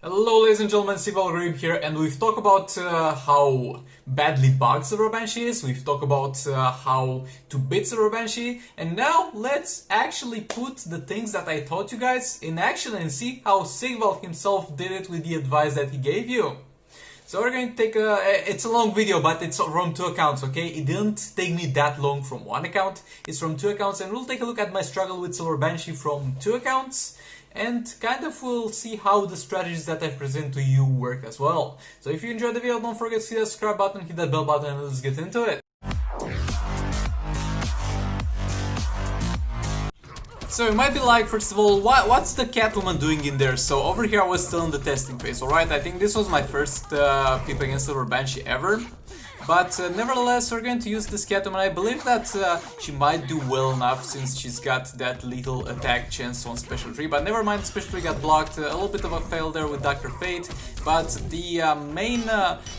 Hello ladies and gentlemen, vBlackWolf here, and we've talked about how badly bugged Silver Banshee is, we've talked about how to beat Silver Banshee, and now let's actually put the things that I taught you guys in action and see how vBlackWolf himself did it with the advice that he gave you. So we're going to take it's a long video, but it's from two accounts, okay? It didn't take me that long from one account, it's from two accounts, and we'll take a look at my struggle with Silver Banshee from two accounts. And kind of we'll see how the strategies that I present to you work as well. So if you enjoyed the video, don't forget to hit that subscribe button, hit that bell button, and let's get into it. So you might be like, first of all, what's the Catwoman doing in there? So over here I was still in the testing phase, alright? I think this was my first pip against Silver Banshee ever. But nevertheless, we're going to use this Catwoman. I believe that she might do well enough since she's got that little attack chance on Special Tree. But never mind, Special Tree got blocked. A little bit of a fail there with Dr. Fate. But the main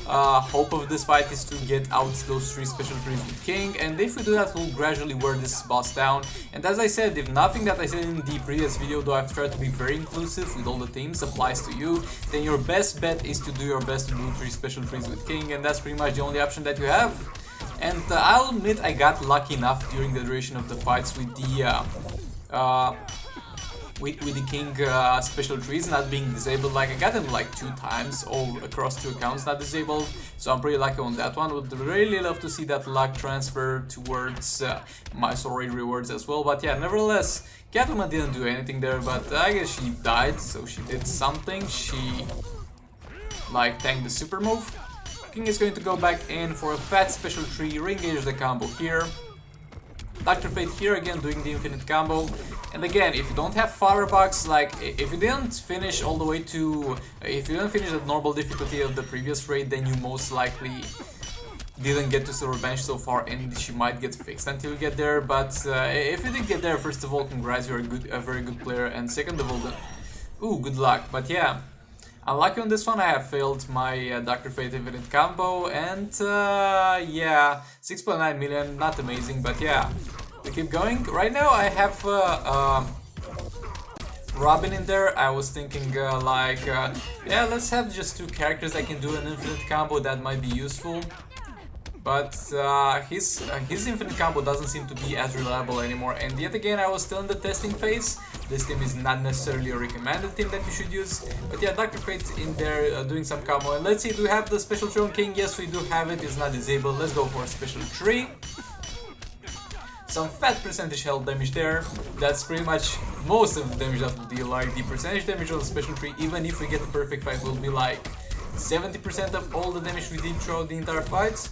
hope of this fight is to get out those three Special Trees with King. And if we do that, we'll gradually wear this boss down. And as I said, if nothing that I said in the previous video, though I've tried to be very inclusive with all the themes, applies to you, then your best bet is to do your best to do three Special Trees with King. And that's pretty much the only option that you have. And I'll admit I got lucky enough during the duration of the fights with the King Special Trees not being disabled. Like I got them like 2 times all across 2 accounts not disabled, so I'm pretty lucky on that one. Would really love to see that luck transfer towards my soul raid rewards as well. But yeah, nevertheless, Catwoman didn't do anything there, but I guess she died, so she did something. She like tanked the super move. King is going to go back in for a fat Special Tree, re-engage the combo here. Dr. Fate here again doing the infinite combo. And again, if you don't have Firebox, like if you didn't finish all the way to, if you didn't finish the normal difficulty of the previous raid, then you most likely didn't get to Silver Banshee so far, and she might get fixed until you get there. But if you did get there, first of all, congrats, you're a very good player, and second of all, ooh, good luck. But yeah, unlucky on this one, I have failed my Dr. Fate infinite combo, and yeah, 6.9 million, not amazing, but yeah, we keep going. Right now I have Robin in there. I was thinking yeah, let's have just 2 characters that can do an infinite combo, that might be useful. But his infinite combo doesn't seem to be as reliable anymore, and yet again I was still in the testing phase. This team is not necessarily a recommended team that you should use, but yeah, Dr. Fate in there doing some combo. And let's see, do we have the Special Tree on King? Yes, we do have it, it's not disabled. Let's go for a Special Tree. Some fat percentage health damage there. That's pretty much most of the damage that will deal. Like the percentage damage on the Special Tree, even if we get the perfect fight, will be like 70% of all the damage we did throughout the entire fight.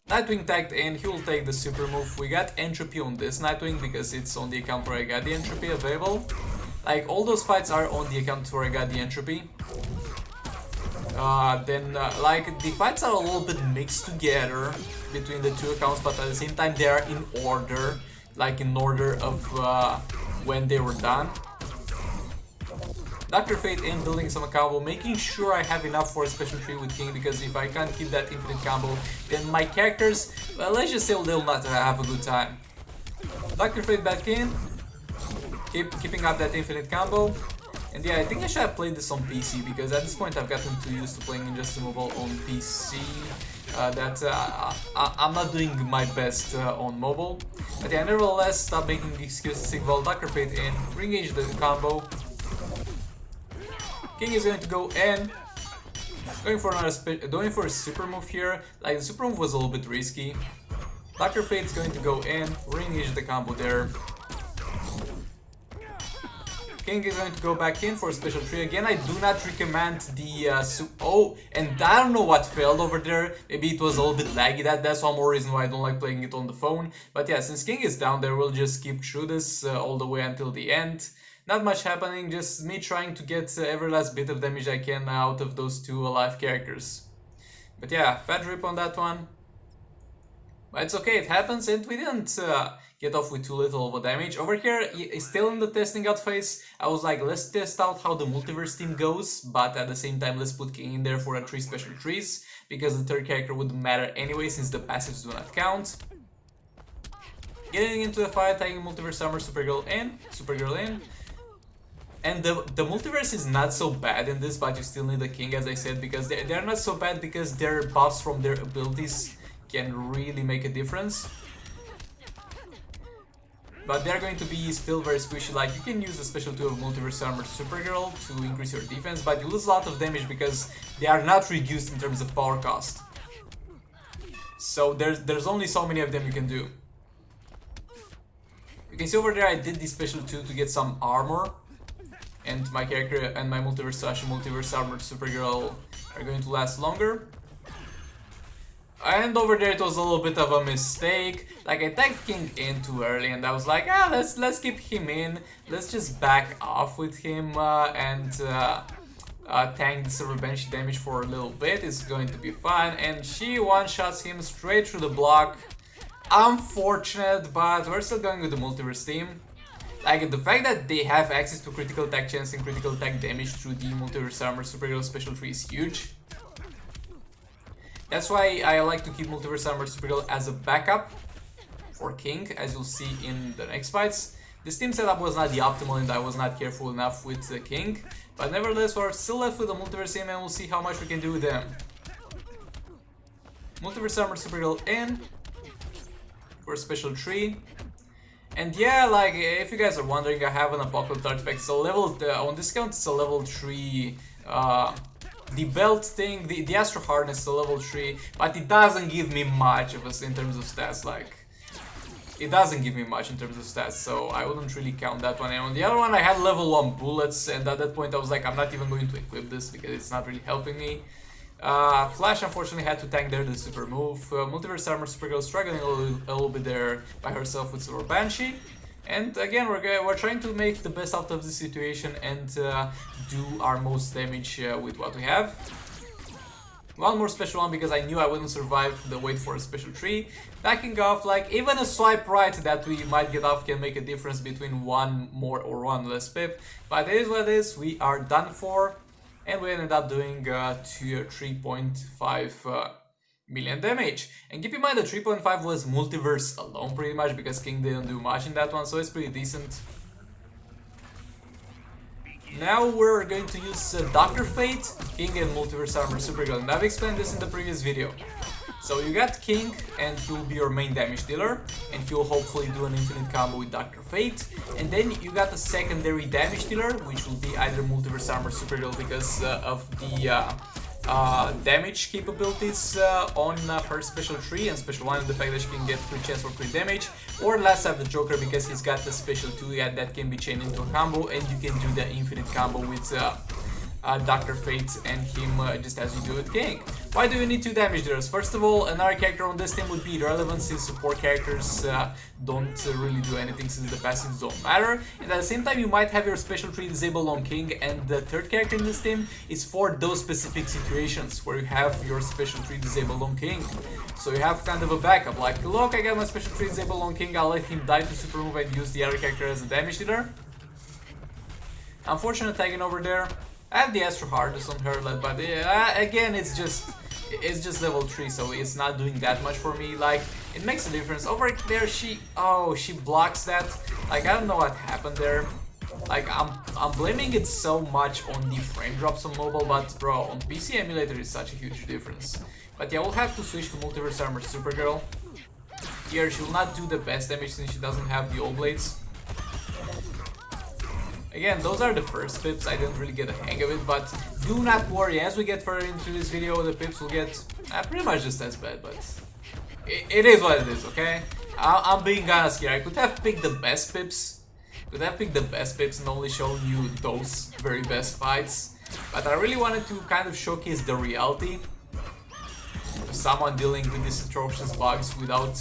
Nightwing tagged in, he will take the super move. We got entropy on this Nightwing because it's on the account where I got the entropy available. Like all those fights are on the account where I got the entropy. Like the fights are a little bit mixed together between the 2 accounts, but at the same time they are in order, like in order of when they were done. Dr. Fate in building some combo, making sure I have enough for a Special Tree with King, because if I can't keep that infinite combo, then my characters, well, let's just say they'll not have a good time. Dr. Fate back in, keeping up that infinite combo. And yeah, I think I should have played this on PC, because at this point I've gotten too used to playing Injustice Mobile on PC. I'm not doing my best on mobile. But yeah, nevertheless, stop making excuses. Well, Dr. Fate in, re-engage the combo. King is going to go in, going for a super move here. Like the super move was a little bit risky. Dr. Fate is going to go in, re-engage the combo there. King is going to go back in for a Special Tree. Again, I do not recommend the oh, and I don't know what failed over there. Maybe it was a little bit laggy. That's one more reason why I don't like playing it on the phone. But yeah, since King is down there, we'll just keep through this all the way until the end. Not much happening, just me trying to get every last bit of damage I can out of those 2 alive characters. But yeah, fat rip on that one. But it's okay, it happens, and we didn't get off with too little of a damage. Over here, still in the testing out phase, I was like, let's test out how the multiverse team goes, but at the same time, let's put King in there for a 3 Special Trees, because the 3rd character wouldn't matter anyway, since the passives do not count. Getting into the fight, tagging Multiverse Summer, Supergirl in. And the multiverse is not so bad in this, but you still need a king, as I said, because they're not so bad because their buffs from their abilities can really make a difference. But they're going to be still very squishy. Like, you can use a special 2 of Multiverse Armor Supergirl to increase your defense, but you lose a lot of damage because they are not reduced in terms of power cost. So there's only so many of them you can do. You can see over there I did the special 2 to get some armor. And my character and my Multiverse Armor Supergirl are going to last longer. And over there it was a little bit of a mistake. Like, I tagged King in too early and I was like, let's keep him in. Let's just back off with him and tank the Silver Banshee damage for a little bit. It's going to be fine. And she one-shots him straight through the block. Unfortunate, but we're still going with the Multiverse team. Like, the fact that they have access to critical attack chance and critical attack damage through the Multiverse Armor Supergirl special 3 is huge. That's why I like to keep Multiverse Armor Supergirl as a backup for King, as you'll see in the next fights. This team setup was not the optimal and I was not careful enough with King, but nevertheless we're still left with the Multiverse team and we'll see how much we can do with them. Multiverse Armor Supergirl in for special 3. And yeah, like, if you guys are wondering, I have an Apocalypse artifact. So on discount it's a level 3. The belt thing, the Astro Harness is a level 3, but it doesn't give me much of us in terms of stats. Like, it doesn't give me much in terms of stats, so I wouldn't really count that one. And on the other one I had level 1 bullets, and at that point I was like, I'm not even going to equip this because it's not really helping me. Flash unfortunately had to tank there the super move. Multiverse Armor Supergirl struggling a little bit there by herself with Silver Banshee. And again, we're trying to make the best out of the situation and do our most damage with what we have. One more special one because I knew I wouldn't survive the wait for a special 3. Backing off, like, even a swipe right that we might get off can make a difference between one more or one less pip. But it is what it is, we are done for. And we ended up doing 3.5 million damage. And keep in mind the 3.5 was multiverse alone pretty much because King didn't do much in that one, so it's pretty decent. Now we're going to use Dr. Fate, King and Multiverse Armor Supergirl, and I've explained this in the previous video. So you got King and he will be your main damage dealer and he will hopefully do an infinite combo with Dr. Fate. And then you got a secondary damage dealer, which will be either Multiverse Armor Supergirl because of the damage capabilities on her special 3 and special 1 and the fact that she can get crit chance for crit damage, or last have the Joker because he's got the special 2 that can be chained into a combo and you can do the infinite combo with Dr. Fate and him just as you do with King. Why do you need 2 damage dealers? First of all, another character on this team would be irrelevant since support characters don't really do anything since the passives don't matter. And at the same time you might have your special 3 disabled on King, and the third character in this team is for those specific situations where you have your special 3 disabled on King. So you have kind of a backup, like, look, I got my special 3 disabled on King, I'll let him die to super move and use the other character as a damage dealer. Unfortunate tagging over there. I have the Astro Hardness on her, but again, it's just level 3, so it's not doing that much for me. Like, it makes a difference. Over there, she blocks that. Like, I don't know what happened there. Like, I'm blaming it so much on the frame drops on mobile, but bro, on PC emulator is such a huge difference. But yeah, we'll have to switch to Multiverse Armor Supergirl. Here, she will not do the best damage since she doesn't have the All Blades. Again, those are the first pips, I didn't really get a hang of it, but do not worry, as we get further into this video, the pips will get pretty much just as bad, but it is what it is, okay? I'm being honest here, I could have picked the best pips, and only shown you those very best fights, but I really wanted to kind of showcase the reality of someone dealing with these atrocious bugs without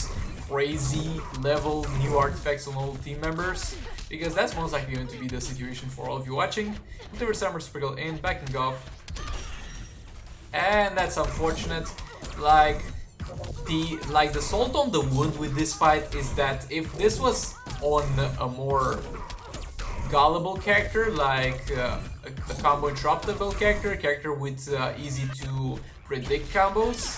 crazy level new artifacts on all team members. Because that's most likely going to be the situation for all of you watching. Multiverse Armor Supergirl in, backing off. And that's unfortunate. Like the salt on the wound with this fight is that if this was on a more gullible character, like a combo interruptible character, a character with easy to predict combos,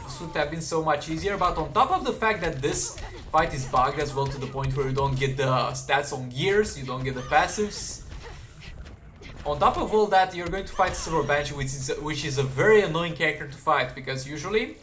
this would have been so much easier. But on top of the fact that this fight is bugged as well to the point where you don't get the stats on gears, you don't get the passives, on top of all that, you're going to fight Silver Banshee, which is a very annoying character to fight, because usually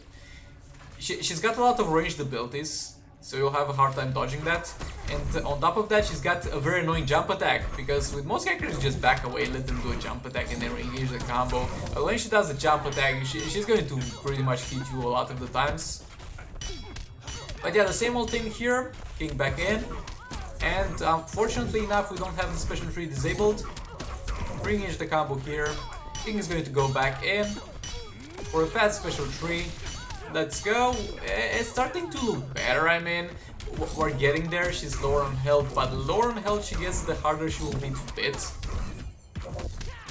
she's got a lot of ranged abilities, so you'll have a hard time dodging that. And on top of that, she's got a very annoying jump attack, because with most characters you just back away, let them do a jump attack and then re-engage the combo. But when she does a jump attack, she's going to pretty much hit you a lot of the times. But yeah, the same old thing here, King back in. And fortunately enough, we don't have the special tree disabled. Re-engage the combo here. King is going to go back in for a fast special tree. Let's go. It's starting to look better, I mean, we're getting there. She's lower on health, but the lower on health she gets, the harder she will be to beat.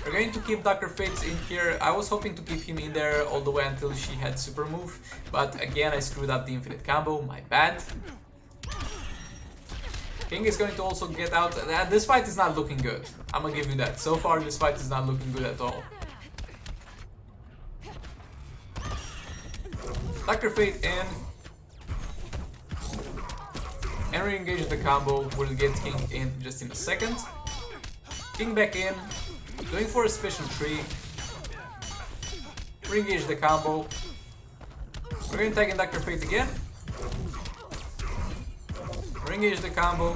We're going to keep Dr. Fate in here. I was hoping to keep him in there all the way until she had super move, but again I screwed up the infinite combo, my bad. King is going to also get out. This fight is not looking good, I'm gonna give you that. So far this fight is not looking good at all. Dr. Fate in. And re-engage the combo. We'll get King in just in a second. King back in. Going for a special tree. Re-engage the combo. We're going to tag in Dr. Fate again. Re-engage the combo.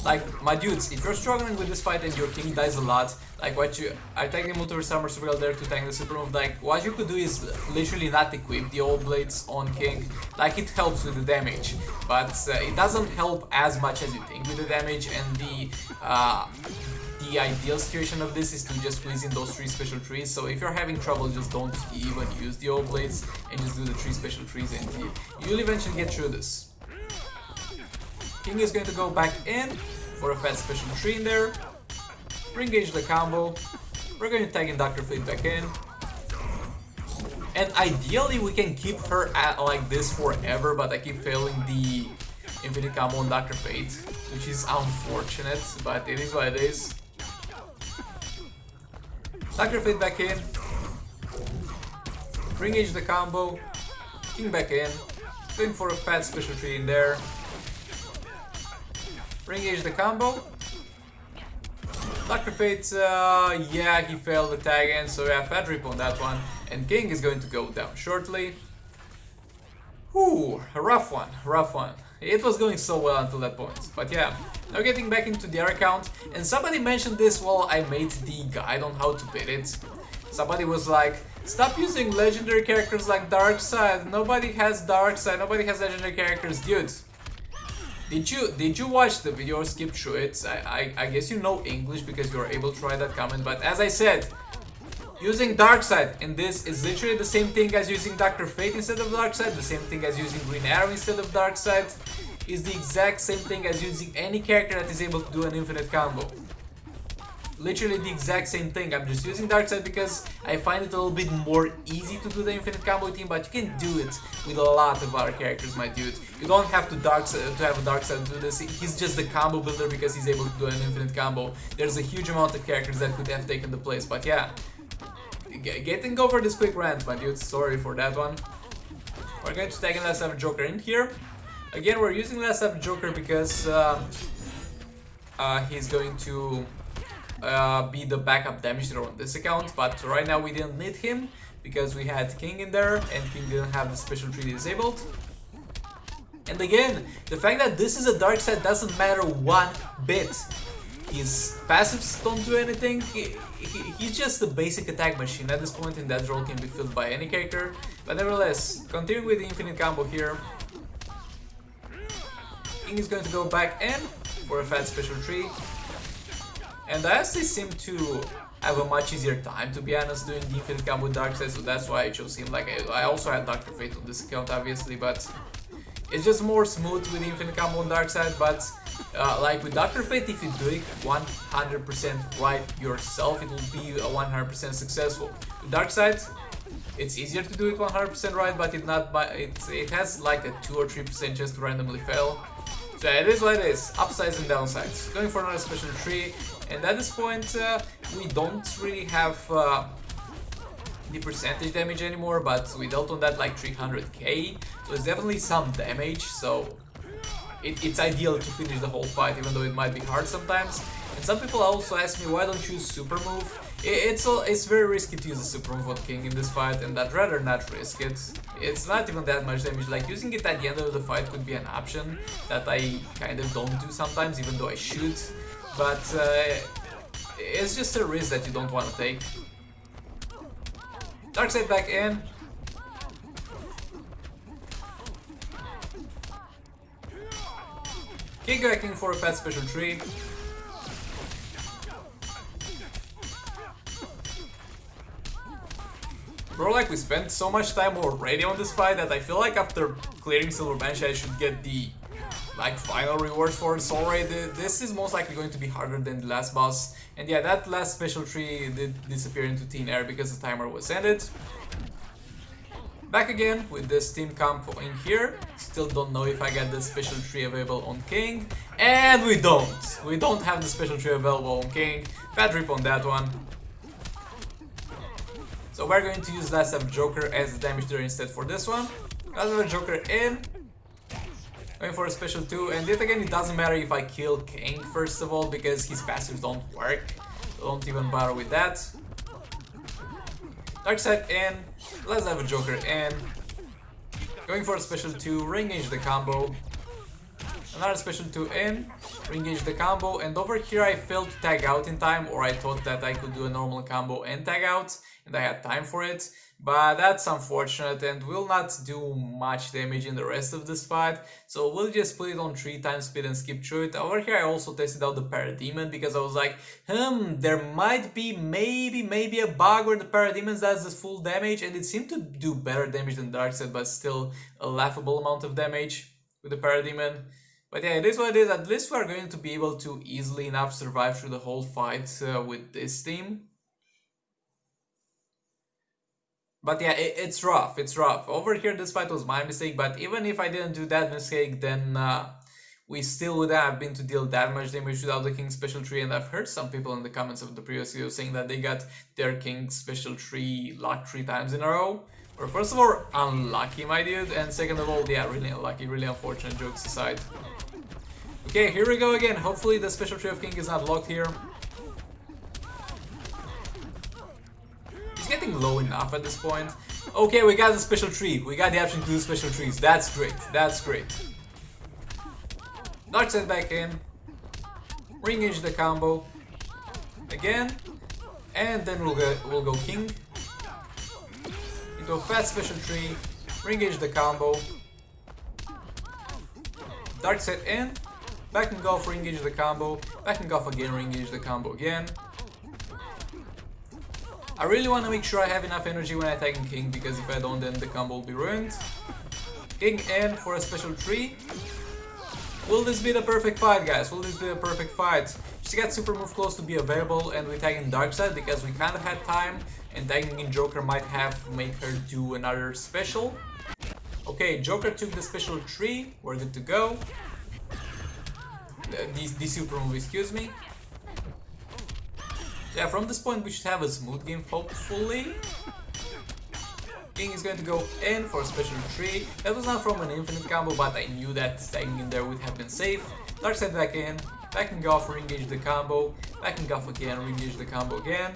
Like, my dudes, if you're struggling with this fight and your King dies a lot, like I tagged the multiverse armor super there to tank the super move, like what you could do is literally not equip the old blades on King. Like, it helps with the damage, but it doesn't help as much as you think with the damage, and the ideal situation of this is to just squeeze in those 3 special trees. So if you're having trouble, just don't even use the old blades and just do the 3 special trees, and you'll eventually get through this. King is going to go back in for a fast special tree in there. Re-engage the combo. We're going to tag in Dr. Fate back in. And ideally we can keep her at like this forever, but I keep failing the infinite combo on Dr. Fate, which is unfortunate, but it is what it is. Dr. Fate back in. Re-engage the combo. King back in. Going for a fast special tree in there. Re-engage the combo. Dr. Fate, yeah, he failed the tag in, so yeah, fat rip on that one. And King is going to go down shortly. Whew, a rough one, rough one. It was going so well until that point. But yeah, now getting back into the account. And somebody mentioned this while I made the guide on how to beat it. Somebody was like, stop using legendary characters like Darkseid. Nobody has Darkseid, nobody has legendary characters, dude. Did you watch the video or skip through it? I guess you know English because you are able to write that comment, but as I said, using Darkseid in this is literally the same thing as using Dr. Fate instead of Darkseid, the same thing as using Green Arrow instead of Darkseid, is the exact same thing as using any character that is able to do an infinite combo. Literally the exact same thing. I'm just using Darkseid because I find it a little bit more easy to do the infinite combo team, but you can do it with a lot of other characters, my dude. You don't have to have a Darkseid to do this. He's just the combo builder because he's able to do an infinite combo. There's a huge amount of characters that could have taken the place, but yeah. Getting over this quick rant, my dude. Sorry for that one. We're going to tag in Last Savage Joker in here. Again, we're using Last Savage Joker because he's going to be the backup damage dealer on this account, but right now we didn't need him because we had King in there and King didn't have the special tree disabled. And again, the fact that this is a Darkseid doesn't matter one bit. His passives don't do anything. He's just a basic attack machine at this point, and that role can be filled by any character. But nevertheless, continuing with the infinite combo here. King is going to go back in for a fat special tree. And I actually seem to have a much easier time, to be honest, doing the infinite combo with Darkseid, so that's why I chose him. Like, I also had Dr. Fate on this account, obviously, but it's just more smooth with the infinite combo on Darkseid. But like with Dr. Fate, if you do it 100% right yourself, it will be 100% successful. With Darkseid, it's easier to do it 100% right, but it has like a 2 or 3% chance to randomly fail. So it is what it is, upsides and downsides. Going for another special tree, and at this point we don't really have the percentage damage anymore, but we dealt on that like 300k, so it's definitely some damage, so it's ideal to finish the whole fight, even though it might be hard sometimes. And some people also ask me, why don't you super move? It's very risky to use a super move on King in this fight, and I'd rather not risk it. It's not even that much damage, like using it at the end of the fight could be an option that I kind of don't do sometimes, even though I should. But it's just a risk that you don't want to take. Dark side back in. King backing for a fat special tree. Bro, like we spent so much time already on this fight that I feel like after clearing Silver Banshee I should get the like final reward for it already. This is most likely going to be harder than the last boss. And yeah, that last special tree did disappear into thin air because the timer was ended. Back again with this team comp in here. Still don't know if I get the special tree available on King. And we don't! We don't have the special tree available on King. Bad rip on that one. So we're going to use Last Ever Joker as the damage dealer instead for this one. Last Ever Joker in. Going for a special 2, and yet again it doesn't matter if I kill King first of all because his passives don't work. So don't even bother with that. Dark side in. Let's have a Joker in. Going for a special 2, re-engage the combo. Another special 2 in, re-engage the combo, and over here I failed to tag out in time, or I thought that I could do a normal combo and tag out, and I had time for it. But that's unfortunate and will not do much damage in the rest of this fight, so we'll just put it on 3 times speed and skip through it. Over here I also tested out the Parademon because I was like, there might be maybe a bug where the Parademon does the full damage, and it seemed to do better damage than Darkseid, but still a laughable amount of damage with the Parademon. But yeah, it is what it is. At least we are going to be able to easily enough survive through the whole fight with this team. But yeah, it's rough, it's rough. Over here this fight was my mistake, but even if I didn't do that mistake, then we still would have been to deal that much damage without the King special tree. And I've heard some people in the comments of the previous video saying that they got their King special tree locked 3 times in a row. Or first of all, unlucky my dude, and second of all, yeah, really unlucky, really unfortunate, jokes aside. Okay, here we go again. Hopefully the special tree of King is not locked here. He's getting low enough at this point. Okay, we got the special tree. We got the option to do special trees. That's great. That's great. Darkseid back in. Re-engage the combo. Again. And then we'll go King. Into a fast special tree. Re-engage the combo. Darkseid in. Backing off, re-engage the combo. Backing off again, re-engage the combo again. I really want to make sure I have enough energy when I tag in King, because if I don't, then the combo will be ruined. King in for a special tree. Will this be the perfect fight, guys? Will this be the perfect fight? She got super move close to be available, and we tag in Darkseid because we kind of had time, and tagging in Joker might have make her do another special. Okay, Joker took the special tree. We're good to go. The super move, excuse me. Yeah, from this point we should have a smooth game, hopefully. King is going to go in for a special tree. That was not from an infinite combo, but I knew that staying in there would have been safe. Darkseid back in, backing off, re-engage the combo, backing off again, re-engage the combo again.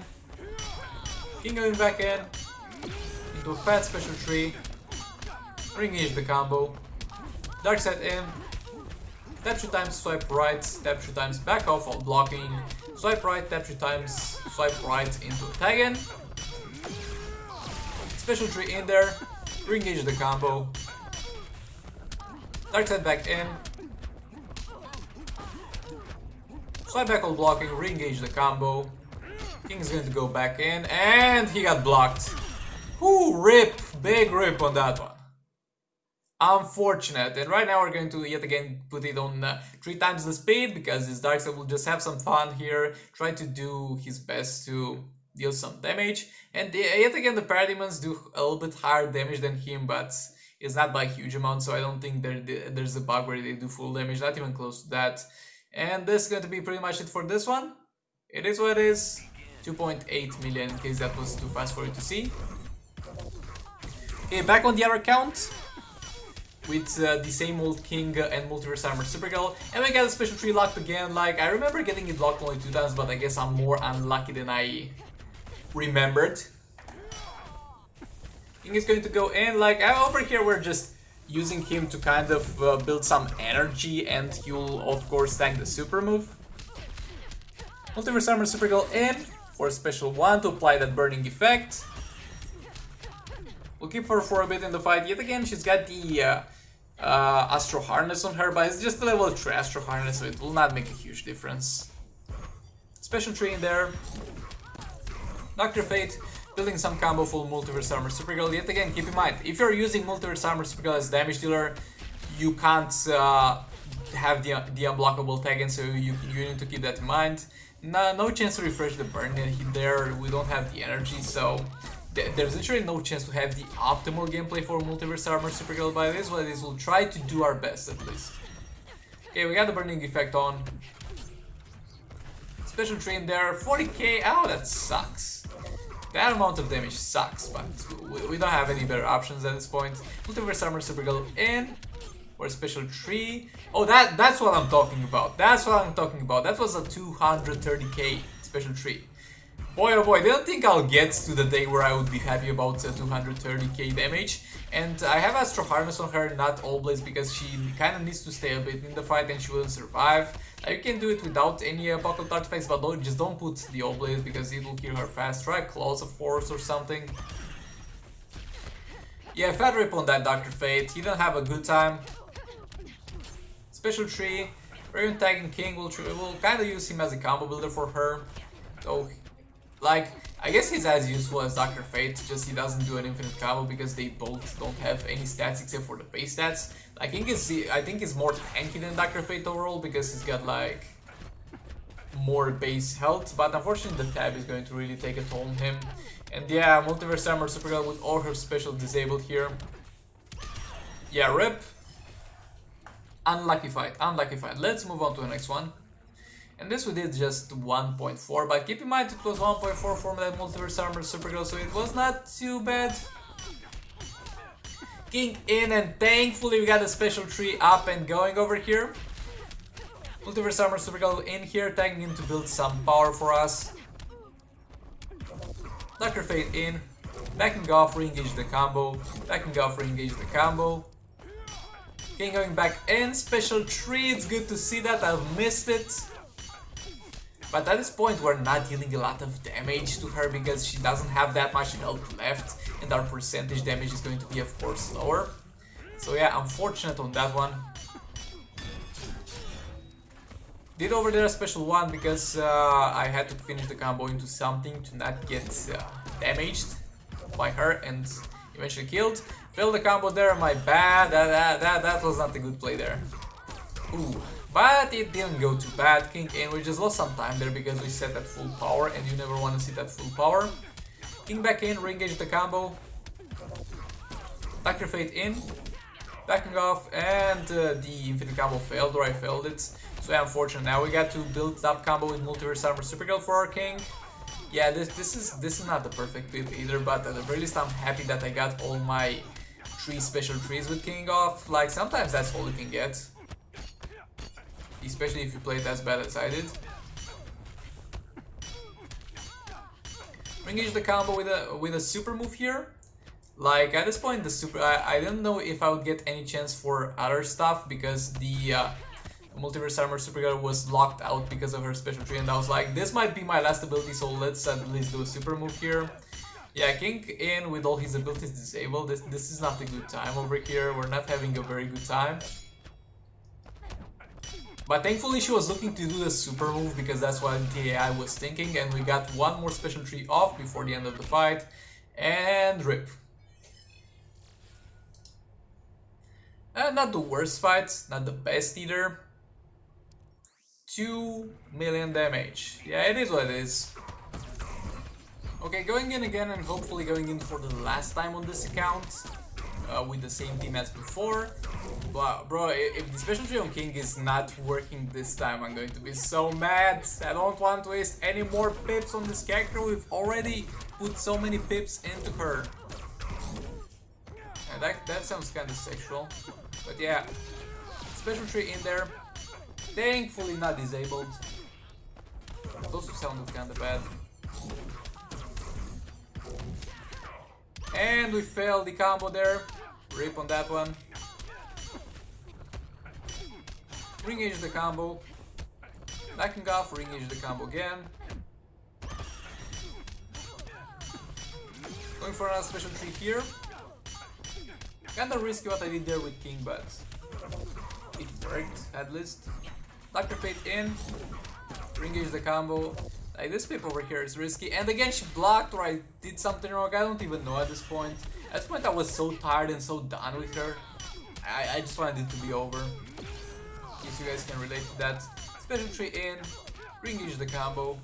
King going back in, into a fat special tree, re-engage the combo. Darkseid in, tap 2 times, swipe right, tap 2 times, back off while blocking. Swipe right, tap 3 times, swipe right into a tag in. Special tree in there, re-engage the combo. Darkseid back in. Swipe back while blocking, re-engage the combo. King is going to go back in, and he got blocked. Ooh, rip! Big rip on that one. Unfortunate, and right now we're going to yet again put it on 3 times the speed because this Darkseid will just have some fun here, try to do his best to deal some damage, and yet again the Parademons do a little bit higher damage than him, but it's not by a huge amount, so I don't think there's a bug where they do full damage, not even close to that. And this is going to be pretty much it for this one. It is what it is. 2.8 million in case that was too fast for you to see. Okay, back on the other account with the same old King and Multiverse Armor Supergirl, and we got a special tree locked again. Like, I remember getting it locked only 2 times, but I guess I'm more unlucky than I remembered. King is going to go in, like, over here we're just using him to kind of build some energy, and he'll of course tank the super move. Multiverse Armor Super Girl in for a special one to apply that burning effect. We'll keep her for a bit in the fight. Yet again, she's got the Astro Harness on her, but it's just a level 3 Astro Harness, so it will not make a huge difference. Special tree in there. Dr. Fate building some combo full Multiverse Armor Super Girl. Yet again, keep in mind, if you're using Multiverse Armor Super Girl as damage dealer, you can't have the unblockable tag in, so you need to keep that in mind. No chance to refresh the burn there, we don't have the energy, so there's literally no chance to have the optimal gameplay for Multiverse Armor Super Girl, but it is what it is. We'll try to do our best at least. Okay, we got the burning effect on. Special tree in there, 40k, oh that sucks. That amount of damage sucks, but we don't have any better options at this point. Multiverse Armor Super Girl in. Or a special tree. Oh, that's what I'm talking about. That's what I'm talking about. That was a 230k special tree. Boy oh boy, I don't think I'll get to the day where I would be happy about 230k damage. And I have Astro Harness on her, not All Blaze, because she kind of needs to stay a bit in the fight and she will survive. You can do it without any Apocalypse artifacts, but just don't put the All Blaze because it will kill her fast. Try Claws of Force or something. Yeah, Fat Rip on that Dr. Fate. He didn't have a good time. Special tree, Raven tagging King, we'll kind of use him as a combo builder for her. So, like, I guess he's as useful as Dr. Fate, just he doesn't do an infinite combo because they both don't have any stats except for the base stats. I think he's more tanky than Dr. Fate overall because he's got like more base health, but unfortunately the tab is going to really take a toll on him. And yeah, Multiverse Armor Super Girl with all her special disabled here. Yeah, rip. Unlucky fight, unlucky fight. Let's move on to the next one. And this we did just 1.4, but keep in mind it was 1.4 for that Multiverse Armor Super Girl, so it was not too bad. King in, and thankfully we got a special tree up and going over here. Multiverse Armor Super Girl in here, tagging in to build some power for us. Dr. Fate in, backing off, re-engage the combo, backing off, re-engage the combo. King going back in, special tree, it's good to see that, I've missed it. But at this point we're not dealing a lot of damage to her because she doesn't have that much health left and our percentage damage is going to be of course lower. So yeah, unfortunate on that one. Did over there a special one because I had to finish the combo into something to not get damaged by her and eventually killed. Failed the combo there, my bad, that was not a good play there. Ooh, but it didn't go too bad. King in, we just lost some time there because we set at full power and you never want to see that full power. King back in, re-engage the combo. Dr. Fate in, backing off, and the infinite combo failed, or I failed it. So yeah, unfortunate. Now we got to build up combo with Multiverse Armor Super Girl for our King. Yeah, this is not the perfect build either, but at the very least I'm happy that I got all my 3 special trees with King off. Like, sometimes that's all you can get. Especially if you play it as bad as I did. Engage the combo with a super move here. Like, at this point the super, I didn't know if I would get any chance for other stuff because the Multiverse Armor Super Girl was locked out because of her special tree, and I was like, this might be my last ability, so let's at least do a super move here. Yeah, King in with all his abilities disabled. This is not a good time over here. We're not having a very good time. But thankfully she was looking to do the super move because that's what the AI was thinking, and we got one more special tree off before the end of the fight. And rip. Not the worst fight, not the best either. 2 million damage. Yeah, it is what it is. Okay, going in again and hopefully going in for the last time on this account. With the same team as before. But bro, if the special tree on King is not working this time, I'm going to be so mad. I don't want to waste any more pips on this character. We've already put so many pips into her. And that sounds kind of sexual. But yeah, special tree in there. Thankfully not disabled. Those two sounded kind of bad. And we failed the combo there. Rip on that one. Re-engage the combo. Backing off, re-engage the combo again. Going for another special tree here. Kinda risky what I did there with King, but it worked at least. Dr. Fate in. Re-engage the combo. Like, this pip over here is risky. And again, she blocked, or I did something wrong. I don't even know at this point. At this point, I was so tired and so done with her. I just wanted it to be over. In case you guys can relate to that. Special tree in. Re-engage the combo.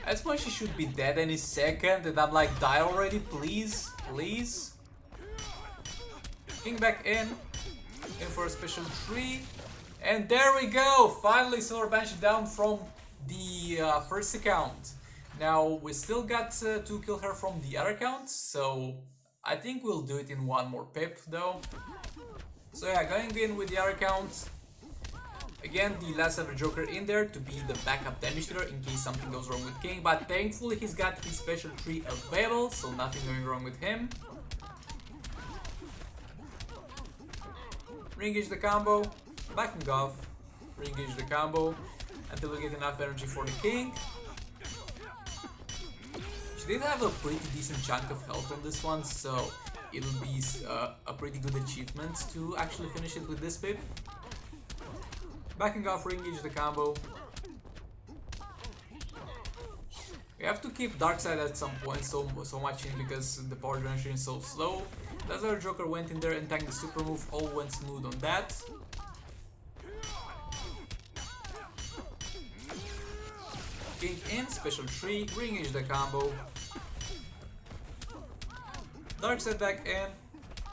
At this point, she should be dead any second. And I'm like, die already, please. Please. King back in. In for a special tree. And there we go! Finally, Silver Banshee down from the first account. Now, we still got to kill her from the other account, so I think we'll do it in one more pip though. So yeah, going in with the other account. Again, the last ever Joker in there to be the backup damage dealer in case something goes wrong with King, but thankfully he's got his special tree available, so nothing going wrong with him. Re-engage the combo. Backing off, re-engage the combo until we get enough energy for the King. She did have a pretty decent chunk of health on this one, so it'll be a pretty good achievement to actually finish it with this pip. Backing off, re-engage the combo. We have to keep Darkseid at some point so much in because the power generation is so slow. That's our Joker went in there and tanked the super move, all went smooth on that. King in, special tree, re-engage the combo. Darkseid back in,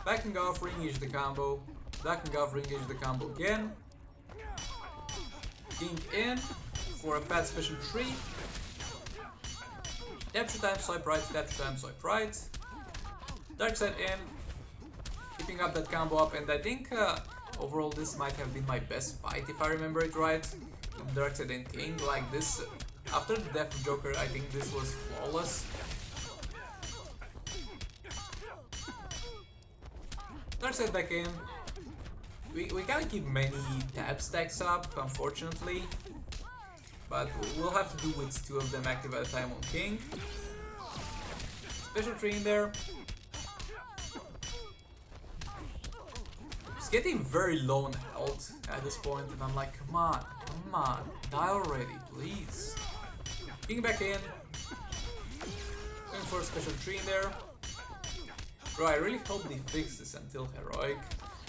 backing off, re-engage the combo. Backing off, re-engage the combo again. King in for a fat special tree. Capture time, swipe right, capture time, swipe right. Darkseid in, keeping up that combo up, and I think overall this might have been my best fight if I remember it right. With Darkseid and King, like this. After the death of Joker, I think this was flawless. Darkseid back in. We can't keep many tab stacks up, unfortunately. But we'll have to do with 2 of them active at a time on King. Special tree in there. He's getting very low on health at this point, and I'm like, come on, die already, please. King back in. Going for a special tree in there. Bro, I really hope they fix this until Heroic,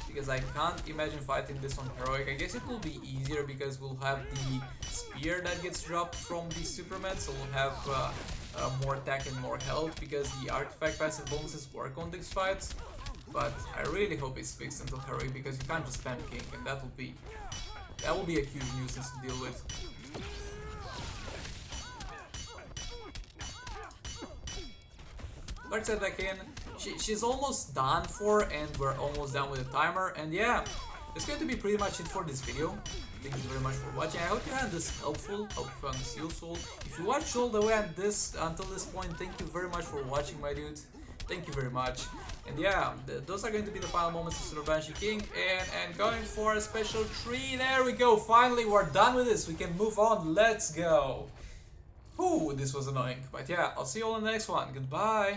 because I can't imagine fighting this on Heroic. I guess it will be easier because we'll have the spear that gets dropped from the Superman, so we'll have more attack and more health because the artifact passive bonuses work on these fights. But I really hope it's fixed until Heroic because you can't just spam King, and that will be a huge nuisance to deal with. Darkseid back in. She's almost done for, and we're almost done with the timer. And yeah, that's going to be pretty much it for this video. Thank you very much for watching. I hope you found this helpful, hope you found this useful. If you watched all the way until this point, thank you very much for watching, my dude. Thank you very much. And yeah, those are going to be the final moments of Silver Banshee King. And going for a special tree. There we go. Finally, we're done with this. We can move on. Let's go. Ooh, this was annoying. But yeah, I'll see you all in the next one. Goodbye.